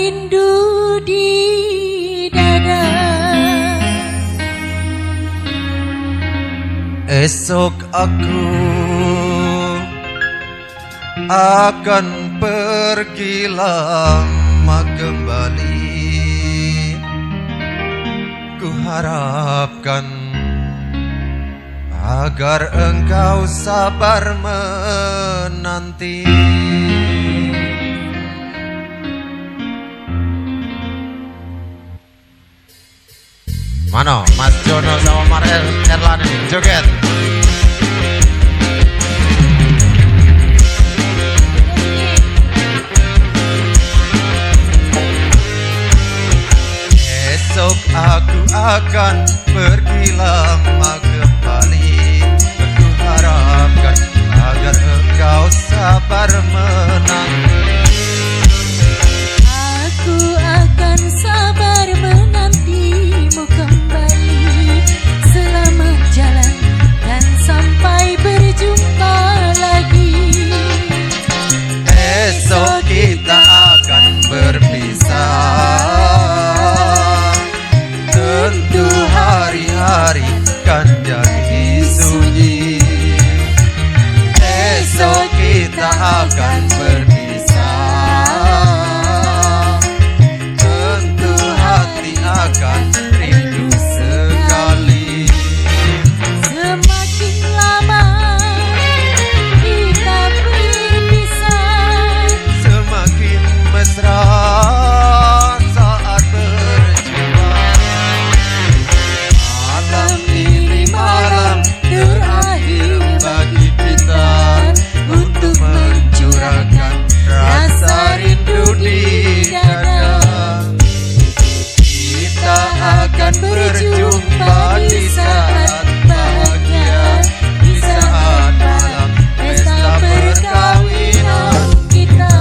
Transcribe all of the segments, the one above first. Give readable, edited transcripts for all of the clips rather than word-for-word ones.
rindu di dada. Esok aku akan pergi lama kembali. Ku harapkan agar engkau sabar menanti. Mana Mas Jono sama Marel Erlani joget. Esok aku akan pergi lama kembali. Aku harapkan agar engkau sabar menanti. Aku akan sabar menantimu kembali. Selamat jalan dan sampai berjumpa lagi. Esok kita akan berpisah. Tentu hari-hari kan jadi sunyi. Esok kita akan berpisah. Tentu hati akan rindu sekali. Semakin lama kita berpisah, Semakin mesra saat berjumpa. Malam ini malam terakhir bagi kita untuk mencurahkan rasa rindu di dada. Kita akan berjumpa di saat bahagia, di saat malam pesta perkawinan kita.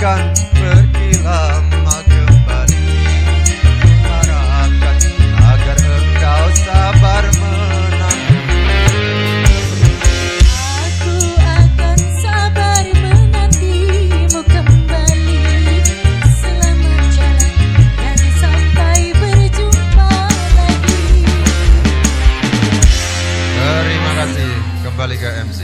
akan pergi lama kembali. Harapkan agar engkau sabar menanti. Aku akan sabar menantimu kembali. Selamat jalan dan sampai berjumpa lagi. Terima kasih, kembali ke MC.